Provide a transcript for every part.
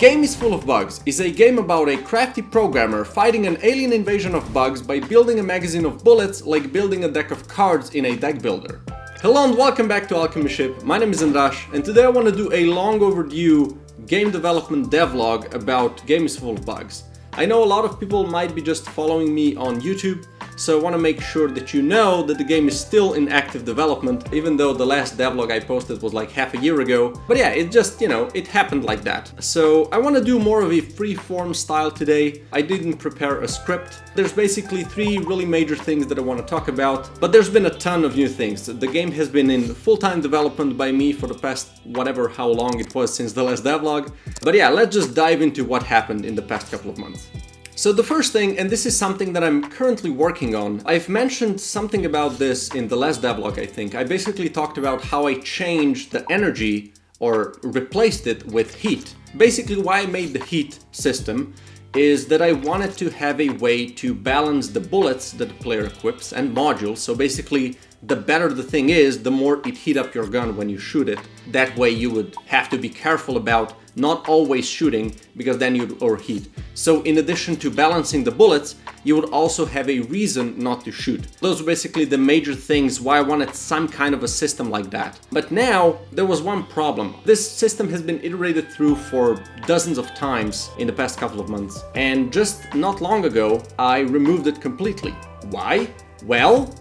Game is Full of Bugs is a game about a crafty programmer fighting an alien invasion of bugs by building a magazine of bullets like building a deck of cards in a deck builder. Hello and welcome back to Alchemy Ship. My name is Andras and today I want to do a long overdue game development devlog about Game is Full of Bugs. I know a lot of people might be just following me on YouTube, so I want to make sure that you know that the game is still in active development, even though the last devlog I posted was like half a year ago. But yeah, it just, it happened like that. So I want to do more of a free-form style today. I didn't prepare a script. There's basically three really major things that I want to talk about, but there's been a ton of new things. The game has been in full-time development by me for the past whatever how long it was since the last devlog. But yeah, let's just dive into what happened in the past couple of months. So the first thing, and this is something that I'm currently working on, I've mentioned something about this in the last devlog, I think. I basically talked about how I changed the energy or replaced it with heat. Basically why I made the heat system is that I wanted to have a way to balance the bullets that the player equips and modules. So basically, the better the thing is, the more it heat up your gun when you shoot it. That way you would have to be careful about not always shooting, because then you'd overheat. So in addition to balancing the bullets, you would also have a reason not to shoot. Those are basically the major things why I wanted some kind of a system like that. But now, there was one problem. This system has been iterated through for dozens of times in the past couple of months. And just not long ago, I removed it completely. Why? Well,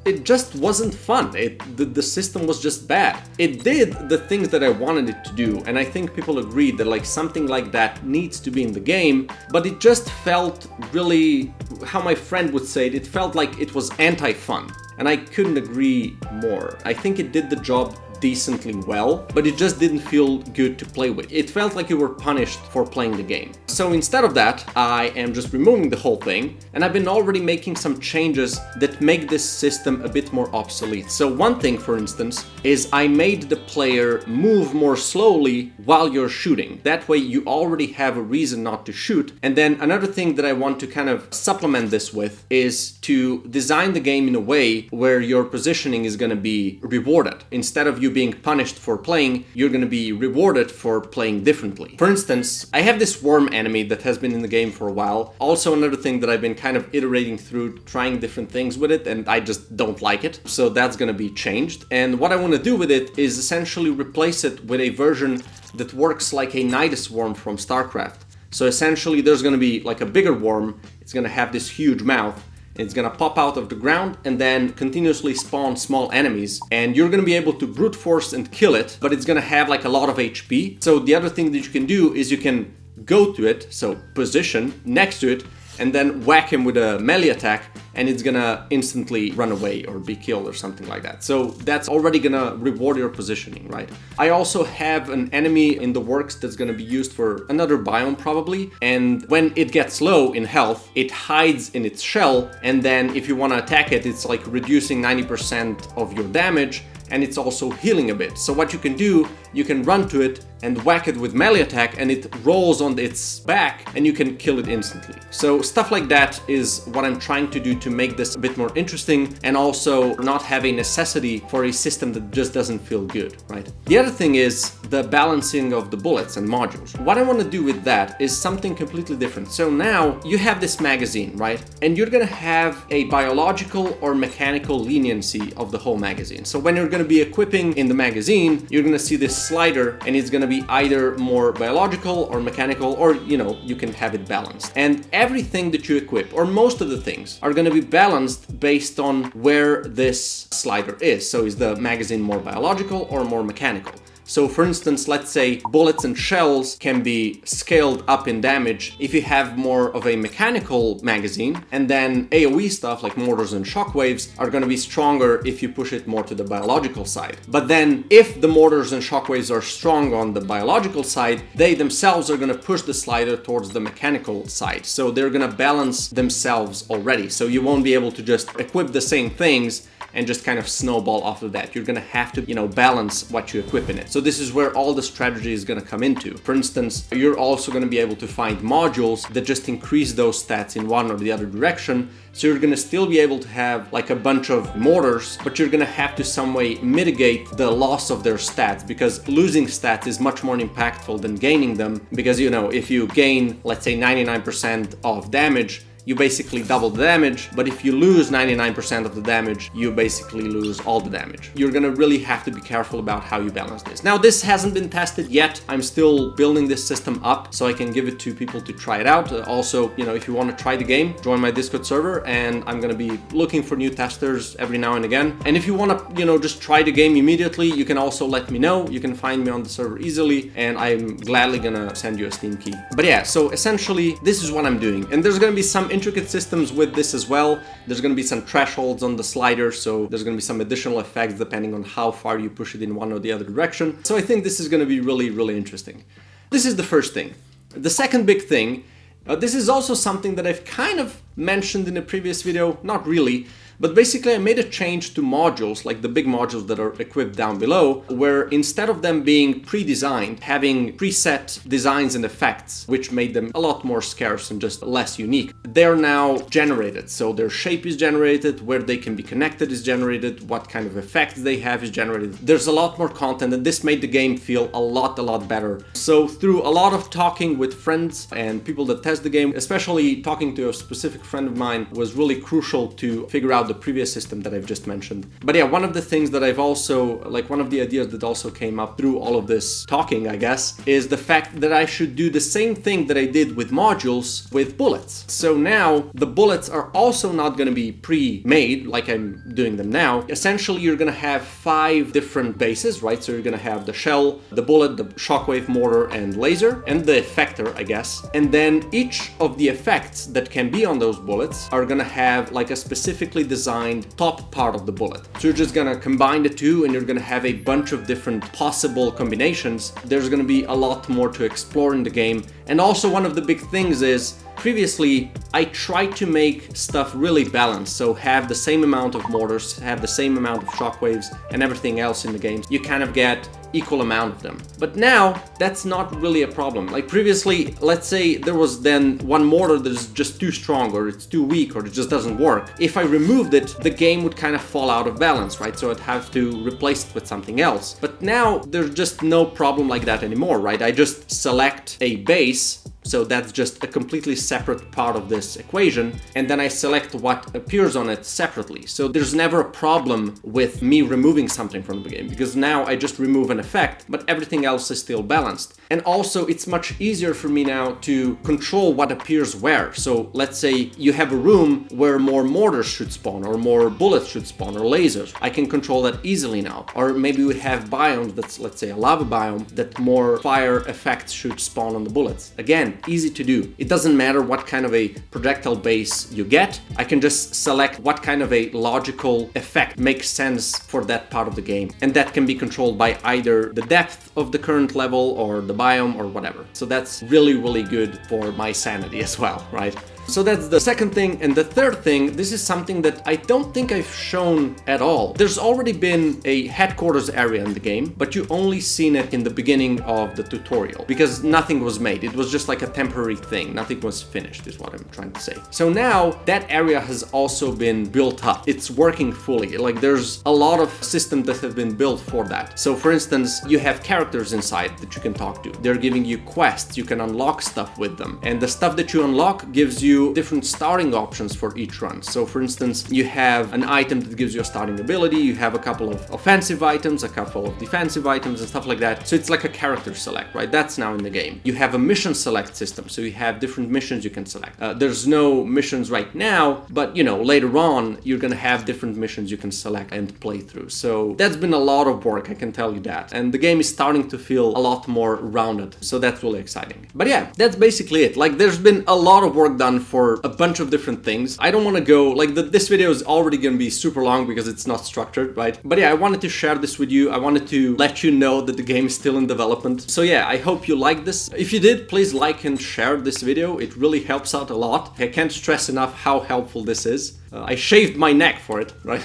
it just wasn't fun. The system was just bad. It did the things that I wanted it to do, and I think people agreed that something like that needs to be in the game, but it just felt really, how my friend would say it felt like it was anti-fun. And I couldn't agree more. I think it did the job decently well, but it just didn't feel good to play with. It felt like you were punished for playing the game. So instead of that, I am just removing the whole thing, and I've been already making some changes that make this system a bit more obsolete. So one thing, for instance, is I made the player move more slowly while you're shooting. That way you already have a reason not to shoot. And then another thing that I want to kind of supplement this with is to design the game in a way where your positioning is going to be rewarded. Instead of you being punished for playing, you're going to be rewarded for playing differently. For instance, I have this worm enemy that has been in the game for a while. Also another thing that I've been kind of iterating through, trying different things with it, and I just don't like it. So that's going to be changed. And what I want to do with it is essentially replace it with a version that works like a Nidus worm from StarCraft. So essentially there's going to be like a bigger worm. It's going to have this huge mouth. It's gonna pop out of the ground and then continuously spawn small enemies, and you're gonna be able to brute force and kill it, but it's gonna have like a lot of HP. So the other thing that you can do is you can go to it, so position next to it, and then whack him with a melee attack, and it's gonna instantly run away or be killed or something like that. So that's already gonna reward your positioning, right? I also have an enemy in the works that's gonna be used for another biome probably, and when it gets low in health, it hides in its shell, and then if you wanna attack it, it's like reducing 90% of your damage, and it's also healing a bit. So what you can do, you can run to it and whack it with melee attack, and it rolls on its back and you can kill it instantly. So stuff like that is what I'm trying to do to make this a bit more interesting and also not have a necessity for a system that just doesn't feel good, right? The other thing is the balancing of the bullets and modules. What I want to do with that is something completely different. So now you have this magazine, right? And you're gonna have a biological or mechanical leniency of the whole magazine. So when you're gonna be equipping in the magazine, you're gonna see this slider, and it's gonna be either more biological or mechanical, or you can have it balanced. And everything that you equip, or most of the things, are gonna be balanced based on where this slider is. So is the magazine more biological or more mechanical? So for instance, let's say bullets and shells can be scaled up in damage if you have more of a mechanical magazine, and then AoE stuff like mortars and shockwaves are going to be stronger if you push it more to the biological side. But then if the mortars and shockwaves are strong on the biological side, they themselves are going to push the slider towards the mechanical side. So they're going to balance themselves already. So you won't be able to just equip the same things and just kind of snowball off of that. You're gonna have to, balance what you equip in it. So this is where all the strategy is gonna come into. For instance, you're also gonna be able to find modules that just increase those stats in one or the other direction. So you're gonna still be able to have like a bunch of mortars, but you're gonna have to some way mitigate the loss of their stats, because losing stats is much more impactful than gaining them. Because if you gain, let's say 99% of damage, you basically double the damage, but if you lose 99% of the damage, you basically lose all the damage. You're gonna really have to be careful about how you balance this. Now, this hasn't been tested yet. I'm still building this system up so I can give it to people to try it out. Also, if you want to try the game, join my Discord server, and I'm gonna be looking for new testers every now and again. And if you want to, just try the game immediately, you can also let me know. You can find me on the server easily, and I'm gladly gonna send you a Steam key. But yeah, so essentially, this is what I'm doing. And there's gonna be some intricate systems with this as well. There's going to be some thresholds on the slider, so there's going to be some additional effects depending on how far you push it in one or the other direction. So I think this is going to be really, really interesting. This is the first thing. The second big thing, this is also something that I've kind of mentioned in a previous video, not really, but basically I made a change to modules, like the big modules that are equipped down below, where instead of them being pre-designed, having preset designs and effects, which made them a lot more scarce and just less unique, they're now generated. So their shape is generated, where they can be connected is generated, what kind of effects they have is generated. There's a lot more content, and this made the game feel a lot better. So through a lot of talking with friends and people that test the game, especially talking to a specific friend of mine, was really crucial to figure out the previous system that I've just mentioned. But yeah, one of the things that I've also, one of the ideas that also came up through all of this talking, I guess, is the fact that I should do the same thing that I did with modules with bullets. So now the bullets are also not going to be pre-made like I'm doing them now. Essentially, you're going to have 5 different bases, right? So you're going to have the shell, the bullet, the shockwave, mortar, and laser, and the effector, I guess. And then each of the effects that can be on those bullets are going to have like a specifically designed top part of the bullet. So you're just gonna combine the two, and you're gonna have a bunch of different possible combinations. There's gonna be a lot more to explore in the game. And also, one of the big things is, previously I tried to make stuff really balanced, so have the same amount of mortars, have the same amount of shockwaves, and everything else in the game. You kind of get equal amount of them. But now that's not really a problem. Like previously, let's say there was then one mortar that is just too strong, or it's too weak, or it just doesn't work. If I removed it, the game would kind of fall out of balance, right? So I'd have to replace it with something else. But now there's just no problem like that anymore, right? I just select a base. So that's just a completely separate part of this equation, and then I select what appears on it separately. So there's never a problem with me removing something from the game, because now I just remove an effect, but everything else is still balanced. And also, it's much easier for me now to control what appears where. So let's say you have a room where more mortars should spawn, or more bullets should spawn, or lasers. I can control that easily now. Or maybe we have biomes that's, let's say, a lava biome, that more fire effects should spawn on the bullets. Again, easy to do. It doesn't matter what kind of a projectile base you get. I can just select what kind of a logical effect makes sense for that part of the game. And that can be controlled by either the depth of the current level, or the biome, or whatever. So that's really, really good for my sanity as well, right? So that's the second thing. And the third thing, this is something that I don't think I've shown at all. There's already been a headquarters area in the game, but you only seen it in the beginning of the tutorial, because nothing was made. It was just like a temporary thing. Nothing was finished, is what I'm trying to say. So now that area has also been built up. It's working fully. Like there's a lot of systems that have been built for that. So for instance, you have characters inside that you can talk to. They're giving you quests. You can unlock stuff with them. And the stuff that you unlock gives you different starting options for each run. So for instance, you have an item that gives you a starting ability, you have a couple of offensive items, a couple of defensive items, and stuff like that. So it's like a character select, right? That's now in the game. You have a mission select system, so you have different missions you can select. There's no missions right now, but later on you're gonna have different missions you can select and play through. So that's been a lot of work, I can tell you that. And the game is starting to feel a lot more rounded, so that's really exciting. But yeah, that's basically it. Like there's been a lot of work done for a bunch of different things. I don't want to go, this video is already going to be super long because it's not structured, right? But yeah, I wanted to share this with you. I wanted to let you know that the game is still in development. So yeah, I hope you like this. If you did, please like and share this video. It really helps out a lot. I can't stress enough how helpful this is. I shaved my neck for it, right?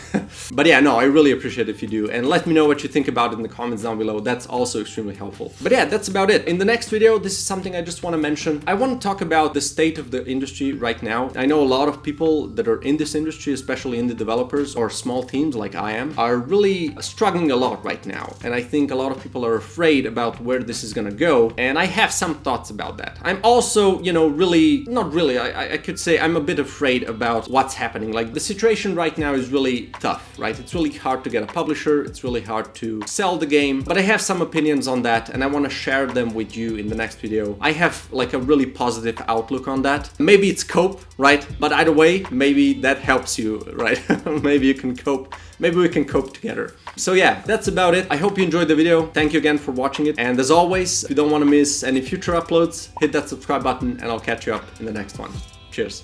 But yeah, no, I really appreciate it if you do. And let me know what you think about it in the comments down below. That's also extremely helpful. But yeah, that's about it. In the next video, this is something I just want to mention. I want to talk about the state of the industry right now. I know a lot of people that are in this industry, especially indie developers or small teams like I am, are really struggling a lot right now. And I think a lot of people are afraid about where this is gonna go. And I have some thoughts about that. I'm also, you know, I could say I'm a bit afraid about what's happening. Like the situation right now is really tough, right? It's really hard to get a publisher. It's really hard to sell the game, but I have some opinions on that and I want to share them with you in the next video. I have like a really positive outlook on that. Maybe it's cope, right? But either way, maybe that helps you, right? Maybe you can cope. Maybe we can cope together. So yeah, that's about it. I hope you enjoyed the video. Thank you again for watching it. And as always, if you don't want to miss any future uploads, hit that subscribe button and I'll catch you up in the next one. Cheers.